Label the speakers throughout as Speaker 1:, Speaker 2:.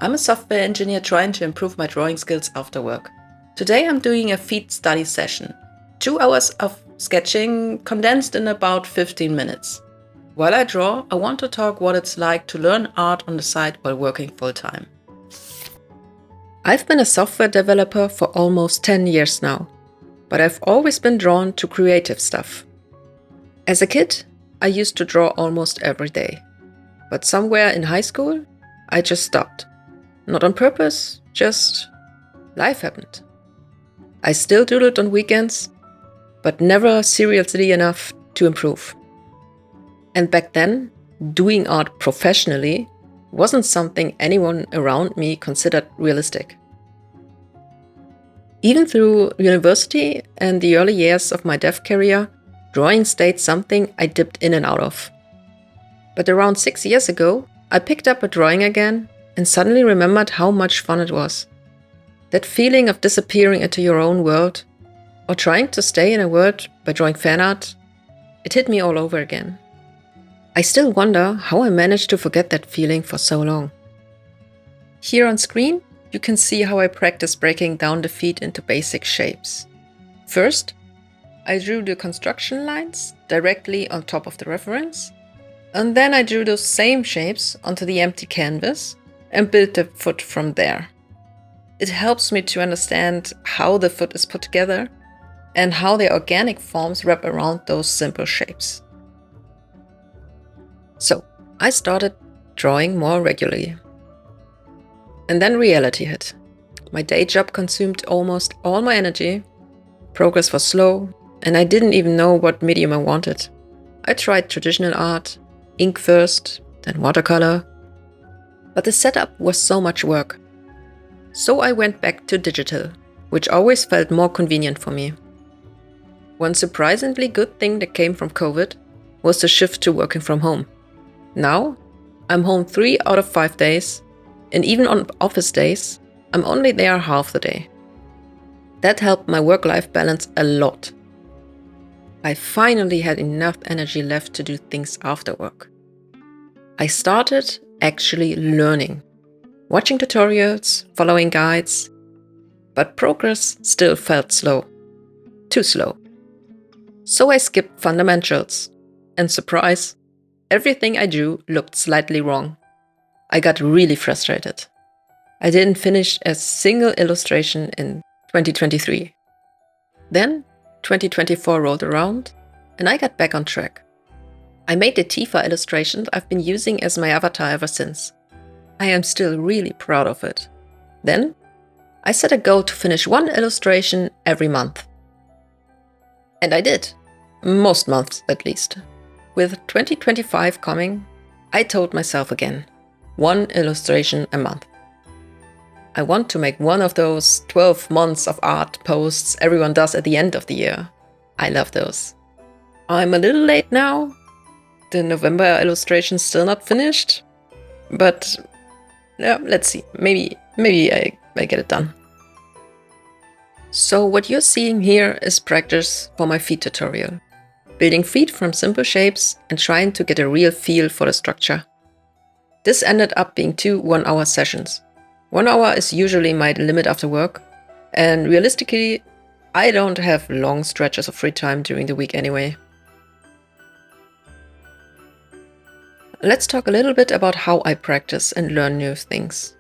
Speaker 1: I'm a software engineer trying to improve my drawing skills after work. Today I'm doing a feat study session. 2 hours of sketching condensed in about 15 minutes. While I draw, I want to talk what it's like to learn art on the side while working full-time. I've been a software developer for almost 10 years now, but I've always been drawn to creative stuff. As a kid, I used to draw almost every day, but somewhere in high school, I just stopped. Not on purpose, just life happened. I still doodled on weekends, but never seriously enough to improve. And back then, doing art professionally wasn't something anyone around me considered realistic. Even through university and the early years of my dev career, drawing stayed something I dipped in and out of. But around 6 years ago, I picked up a drawing again and suddenly remembered how much fun it was. That feeling of disappearing into your own world, or trying to stay in a world by drawing fan art, it hit me all over again. I still wonder how I managed to forget that feeling for so long. Here on screen, you can see how I practice breaking down the feet into basic shapes. First, I drew the construction lines directly on top of the reference, and then I drew those same shapes onto the empty canvas and built the foot from there. It helps me to understand how the foot is put together and how the organic forms wrap around those simple shapes. So, I started drawing more regularly. And then reality hit. My day job consumed almost all my energy, progress was slow, and I didn't even know what medium I wanted. I tried traditional art, ink first, then watercolor. But the setup was so much work. So I went back to digital, which always felt more convenient for me. One surprisingly good thing that came from COVID was the shift to working from home. Now, I'm home 3 out of 5 days, and even on office days, I'm only there half the day. That helped my work-life balance a lot. I finally had enough energy left to do things after work. I started actually learning, watching tutorials, following guides, but progress still felt slow. Too slow. So I skipped fundamentals, and surprise, everything I drew looked slightly wrong. I got really frustrated. I didn't finish a single illustration in 2023. Then 2024 rolled around, and I got back on track. I made the Tifa illustrations I've been using as my avatar ever since. I am still really proud of it. Then, I set a goal to finish 1 illustration every month. And I did. Most months, at least. With 2025 coming, I told myself again, 1 illustration a month. I want to make one of those 12 months of art posts everyone does at the end of the year. I love those. I'm a little late now. The November illustration's still not finished. But yeah, let's see. Maybe I get it done. So what you're seeing here is practice for my feet tutorial. Building feet from simple shapes and trying to get a real feel for the structure. This ended up being 2 one-hour sessions. 1 hour is usually my limit after work, and realistically, I don't have long stretches of free time during the week anyway. Let's talk a little bit about how I practice and learn new things.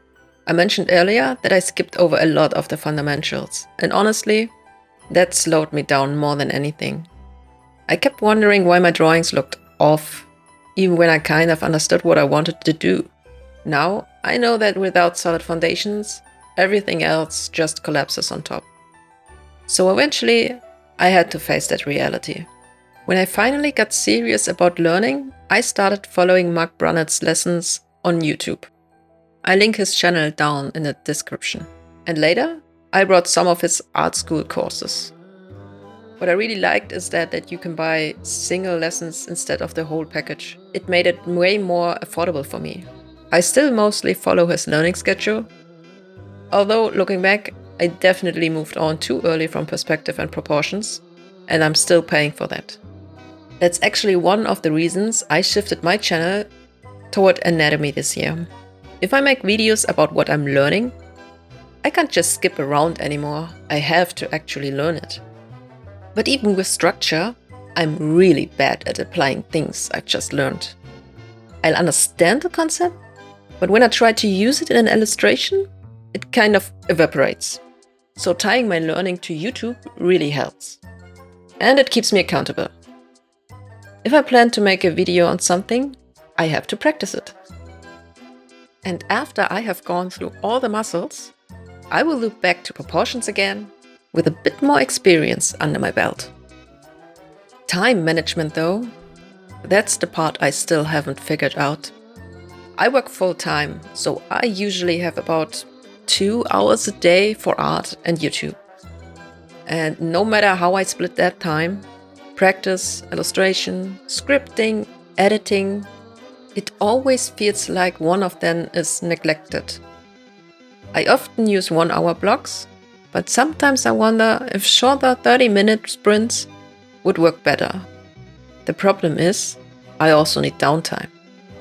Speaker 1: I mentioned earlier that I skipped over a lot of the fundamentals, and honestly, that slowed me down more than anything. I kept wondering why my drawings looked off, even when I kind of understood what I wanted to do. Now, I know that without solid foundations, everything else just collapses on top. So eventually, I had to face that reality. When I finally got serious about learning, I started following Mark Brunnett's lessons on YouTube. I link his channel down in the description. And later, I brought some of his art school courses. What I really liked is that you can buy single lessons instead of the whole package. It made it way more affordable for me. I still mostly follow his learning schedule. Although, looking back, I definitely moved on too early from perspective and proportions, and I'm still paying for that. That's actually one of the reasons I shifted my channel toward anatomy this year. If I make videos about what I'm learning, I can't just skip around anymore. I have to actually learn it. But even with structure, I'm really bad at applying things I just learned. I'll understand the concept, but when I try to use it in an illustration, it kind of evaporates. So tying my learning to YouTube really helps. And it keeps me accountable. If I plan to make a video on something, I have to practice it. And after I have gone through all the muscles, I will loop back to proportions again with a bit more experience under my belt. Time management though, that's the part I still haven't figured out. I work full-time, so I usually have about 2 hours a day for art and YouTube. And no matter how I split that time, practice, illustration, scripting, editing, it always feels like one of them is neglected. I often use 1-hour blocks, but sometimes I wonder if shorter 30-minute sprints would work better. The problem is, I also need downtime.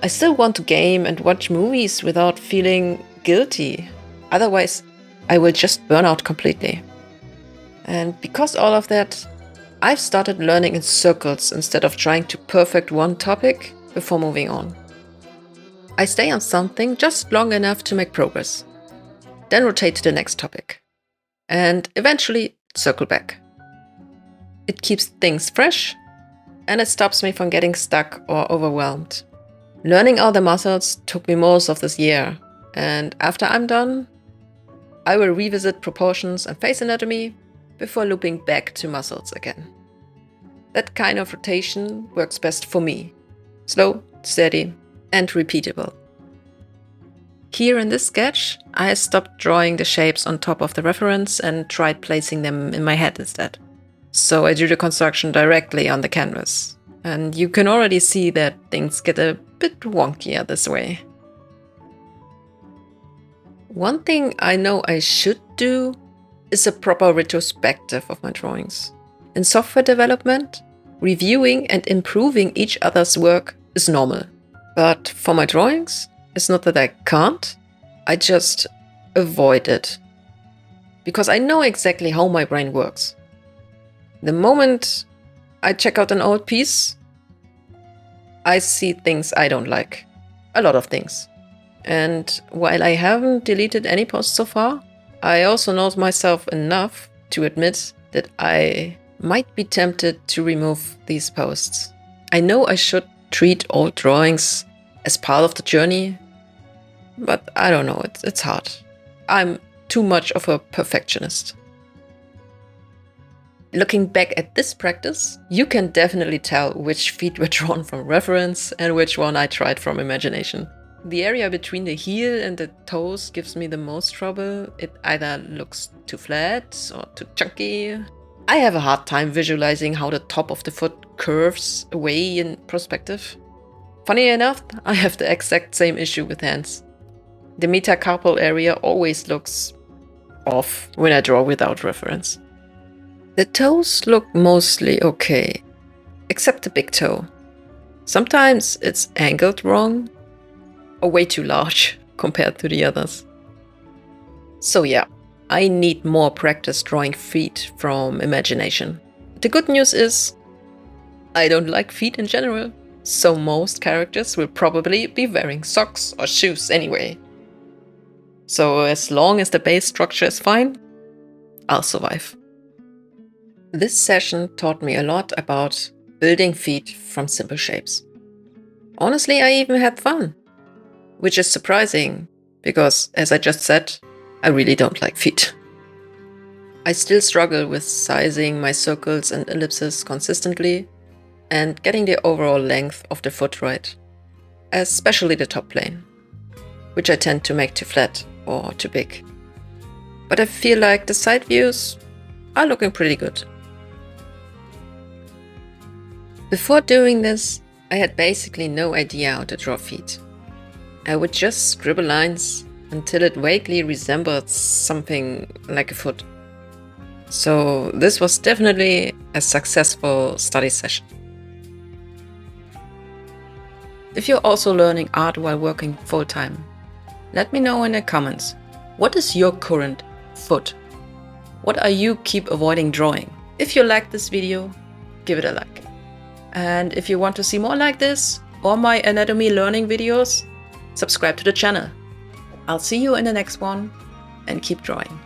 Speaker 1: I still want to game and watch movies without feeling guilty. Otherwise, I will just burn out completely. And because all of that, I've started learning in circles instead of trying to perfect one topic before moving on. I stay on something just long enough to make progress, then rotate to the next topic, and eventually circle back. It keeps things fresh, and it stops me from getting stuck or overwhelmed. Learning all the muscles took me most of this year, and after I'm done, I will revisit proportions and face anatomy before looping back to muscles again. That kind of rotation works best for me. Slow, steady, and repeatable. Here in this sketch, I stopped drawing the shapes on top of the reference and tried placing them in my head instead. So I drew the construction directly on the canvas. And you can already see that things get a bit wonkier this way. One thing I know I should do is a proper retrospective of my drawings. In software development, reviewing and improving each other's work is normal. But for my drawings, it's not that I can't, I just avoid it. Because I know exactly how my brain works. The moment I check out an old piece, I see things I don't like. A lot of things. And while I haven't deleted any posts so far, I also know myself enough to admit that I might be tempted to remove these posts. I know I should treat old drawings as part of the journey, but I don't know, it's hard. I'm too much of a perfectionist. Looking back at this practice, you can definitely tell which feet were drawn from reference and which one I tried from imagination. The area between the heel and the toes gives me the most trouble. It either looks too flat or too chunky. I have a hard time visualizing how the top of the foot curves away in perspective. Funny enough, I have the exact same issue with hands. The metacarpal area always looks off when I draw without reference. The toes look mostly okay, except the big toe. Sometimes it's angled wrong or way too large compared to the others. So yeah, I need more practice drawing feet from imagination. The good news is, I don't like feet in general, so most characters will probably be wearing socks or shoes anyway. So as long as the base structure is fine, I'll survive. This session taught me a lot about building feet from simple shapes. Honestly, I even had fun, which is surprising because, as I just said, I really don't like feet. I still struggle with sizing my circles and ellipses consistently and getting the overall length of the foot right, especially the top plane, which I tend to make too flat or too big. But I feel like the side views are looking pretty good. Before doing this, I had basically no idea how to draw feet. I would just scribble lines until it vaguely resembled something like a foot. So this was definitely a successful study session. If you're also learning art while working full-time, Let me know in the comments. What is your current foot? What are you keep avoiding drawing? If you like this video, give it a like. And if you want to see more like this or my anatomy learning videos, subscribe to the channel. I'll see you in the next one and keep drawing.